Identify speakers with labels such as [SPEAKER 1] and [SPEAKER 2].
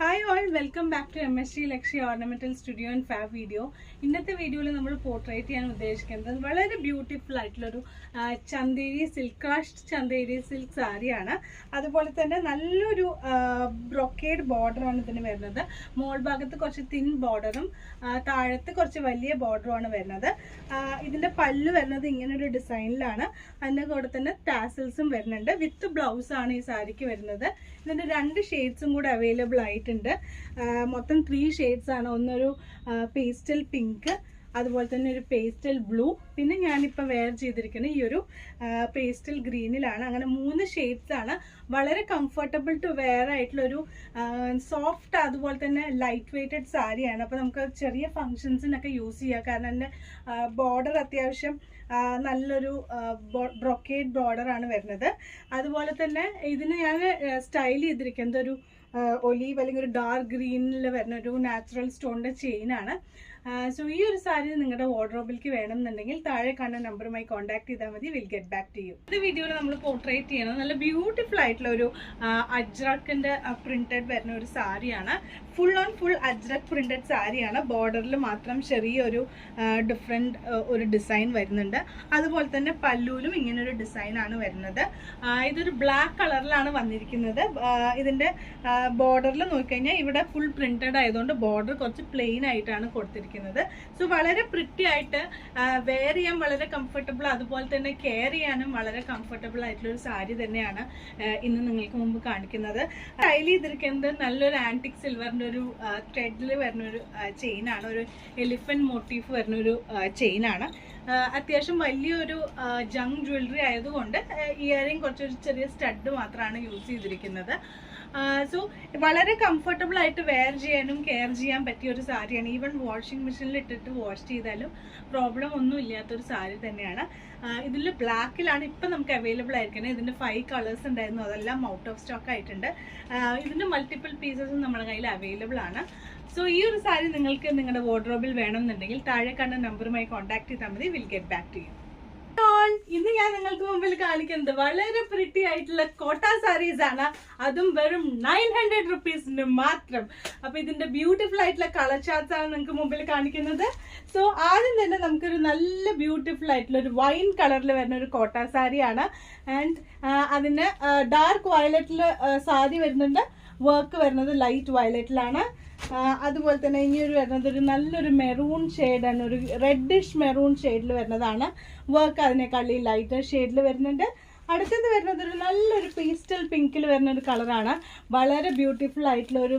[SPEAKER 1] Hi all, welcome back to MSG Lakshmi Ornamental Studio and Fab video. ഇന്നത്തെ വീഡിയോയിൽ നമ്മൾ portrait ചെയ്യാൻ ഉദ്ദേശിക്കുന്നത് വളരെ ബ്യൂട്ടിഫുൾ ആയിട്ടുള്ളൊരു Chanderi silk crushed Chanderi silk സാരിയാണ്. അതുപോലെ തന്നെ നല്ലൊരു ബ്രൊക്കേഡ് ബോർഡറാണ് ഇതിന് വരുന്നത്. മോൾ ഭാഗത്ത് കുറച്ച് തിൻ ബോർഡറും താഴത്ത് കുറച്ച് വലിയ ബോർഡറുമാണ് വരുന്നത്. ഇതിൻ്റെ പല്ല് വരുന്നത് ഇങ്ങനൊരു ഡിസൈനിലാണ്. അതിൻ്റെ കൂടെ തന്നെ ടാസൽസും വരുന്നുണ്ട്. വിത്ത് ബ്ലൗസാണ് ഈ സാരിക്ക് വരുന്നത്. ഇതിൻ്റെ 2 ഷെയ്ഡ്സും കൂടെ അവൈലബിൾ ആയിട്ടുണ്ട്. മൊത്തം 3 ഷെയ്ഡ്സ് ആണ്. ഒന്നൊരു പേസ്റ്റൽ പിങ്ക്, അതുപോലെ തന്നെ ഒരു പേസ്റ്റൽ ബ്ലൂ, പിന്നെ ഞാനിപ്പോൾ വെയർ ചെയ്തിരിക്കുന്നത് ഈ ഒരു പേസ്റ്റൽ ഗ്രീനിലാണ്. അങ്ങനെ 3 ഷെയ്ഡ്സ് ആണ്. വളരെ കംഫർട്ടബിൾ ടു വെയർ ആയിട്ടുള്ളൊരു സോഫ്റ്റ്, അതുപോലെ തന്നെ ലൈറ്റ് വെയ്റ്റഡ് സാരിയാണ്. അപ്പോൾ നമുക്ക് ചെറിയ ഫങ്ഷൻസിനൊക്കെ യൂസ് ചെയ്യാം. കാരണം എൻ്റെ ബോർഡർ അത്യാവശ്യം നല്ലൊരു ബ്രൊക്കേഡ് ബോർഡറാണ് വരുന്നത്. അതുപോലെ തന്നെ ഇതിന് ഞാൻ സ്റ്റൈൽ ചെയ്തിരിക്കുന്നത് ഒരു ഒലീവ് അല്ലെങ്കിൽ ഒരു ഡാർക്ക് ഗ്രീനിൽ വരുന്ന ഒരു നാച്ചുറൽ സ്റ്റോണിൻ്റെ ചെയിനാണ്. സോ ഈ ഒരു സാരി നിങ്ങളുടെ വാർഡ്രോബിലേക്ക് വേണമെന്നുണ്ടെങ്കിൽ താഴെ കാണുന്ന നമ്പറുമായി കോൺടാക്ട് ചെയ്താൽ മതി. Will get back to you. ഈ വീഡിയോയിൽ നമ്മൾ പോർട്രേറ്റ് ചെയ്യണം നല്ല ബ്യൂട്ടിഫുൾ ആയിട്ടുള്ള ഒരു അജ്രക്കിൻ്റെ പ്രിന്റഡ് വരുന്ന ഒരു സാരിയാണ്. Full on full ajrak printed സാരിയാണ്. ബോർഡറിൽ മാത്രം ചെറിയൊരു ഡിഫറെൻറ്റ് ഒരു ഡിസൈൻ വരുന്നുണ്ട്. അതുപോലെ തന്നെ പല്ലൂലും ഇങ്ങനൊരു ഡിസൈനാണ് വരുന്നത്. ഇതൊരു ബ്ലാക്ക് കളറിലാണ് വന്നിരിക്കുന്നത്. ഇതിൻ്റെ ബോർഡറിൽ നോക്കിക്കഴിഞ്ഞാൽ ഇവിടെ ഫുൾ പ്രിന്റഡ് ആയതുകൊണ്ട് ബോർഡർ കുറച്ച് പ്ലെയിൻ ആയിട്ടാണ് കൊടുത്തിരിക്കുന്നത്. സോ വളരെ പ്രിറ്റി ആയിട്ട് വെയർ ചെയ്യാൻ വളരെ കംഫർട്ടബിൾ, അതുപോലെ തന്നെ കെയർ ചെയ്യാനും വളരെ കംഫർട്ടബിൾ ആയിട്ടുള്ള ഒരു സാരി തന്നെയാണ് ഇന്ന് നിങ്ങൾക്ക് മുമ്പ് കാണിക്കുന്നത്. സ്റ്റൈൽ ചെയ്തിരിക്കുന്നത് നല്ലൊരു ആന്റിക് സിൽവറിൻ്റെ ഒരു ത്രെഡിൽ വരുന്ന ഒരു ചെയിനാണ്. ഒരു എലിഫന്റ് മോട്ടീഫ് വരുന്ന ഒരു ചെയിനാണ്. അത്യാവശ്യം വലിയൊരു ജങ് ജ്വല്ലറി ആയതുകൊണ്ട് ഇയറിംഗ് കുറച്ചൊരു ചെറിയ സ്റ്റഡ് മാത്രമാണ് യൂസ് ചെയ്തിരിക്കുന്നത്. സോ വളരെ കംഫർട്ടബിൾ ആയിട്ട് വെയർ ചെയ്യാനും കെയർ ചെയ്യാൻ പറ്റിയ ഒരു സാരിയാണ്. ഈവൻ വാഷിംഗ് മെഷീനിൽ ഇട്ടിട്ട് വാഷ് ചെയ്താലും പ്രോബ്ലം ഒന്നും ഇല്ലാത്തൊരു സാരി തന്നെയാണ്. ഇതിൽ ബ്ലാക്കിലാണ് ഇപ്പം നമുക്ക് അവൈലബിൾ ആയിരിക്കുന്നത്. ഇതിൻ്റെ 5 കളേഴ്സ് ഉണ്ടായിരുന്നു, അതെല്ലാം ഔട്ട് ഓഫ് സ്റ്റോക്ക് ആയിട്ടുണ്ട്. ഇതിൻ്റെ മൾട്ടിപ്പിൾ പീസസും നമ്മുടെ കയ്യിൽ അവൈലബിൾ ആണ്. സോ ഈ ഒരു സാരി നിങ്ങൾക്ക് നിങ്ങളുടെ വാർഡ്രോബിൽ വേണമെന്നുണ്ടെങ്കിൽ താഴെ കണ്ട നമ്പറുമായി കോൺടാക്ട് ചെയ്താൽ മതി. Will get back to you. ഇന്ന് ഞാൻ നിങ്ങൾക്ക് മുമ്പിൽ കാണിക്കുന്നത് വളരെ പ്രിറ്റി ആയിട്ടുള്ള കോട്ട സാരീസ് ആണ്. അതും വെറും 900 റുപ്പീസിന് മാത്രം. അപ്പൊ ഇതിന്റെ ബ്യൂട്ടിഫുൾ ആയിട്ടുള്ള കളർ ചാർട്ട്സ് ആണ് നിങ്ങൾക്ക് മുമ്പിൽ കാണിക്കുന്നത്. സോ ആദ്യം തന്നെ നമുക്കൊരു നല്ല ബ്യൂട്ടിഫുൾ ആയിട്ടുള്ള ഒരു വൈൻ കളറിൽ വരുന്ന ഒരു കോട്ട സാരിയാണ്. ആൻഡ് അതിന് ഡാർക്ക് വയലറ്റിൽ സാരി വരുന്നുണ്ട്. വർക്ക് വരുന്നത് ലൈറ്റ് വയലറ്റിലാണ്. അതുപോലെ തന്നെ ഇനിയൊരു വരുന്നത് ഒരു നല്ലൊരു മെറൂൺ ഷെയ്ഡാണ്. ഒരു റെഡിഷ് മെറൂൺ ഷെയ്ഡിൽ വരുന്നതാണ്. വർക്ക് അതിനേക്കാളി ലൈറ്റർ ഷെയ്ഡിൽ വരുന്നുണ്ട്. അടുത്തത് വരുന്നത് ഒരു നല്ലൊരു പേസ്റ്റൽ പിങ്കിൽ വരുന്ന ഒരു കളറാണ്. വളരെ ബ്യൂട്ടിഫുൾ ആയിട്ടുള്ള ഒരു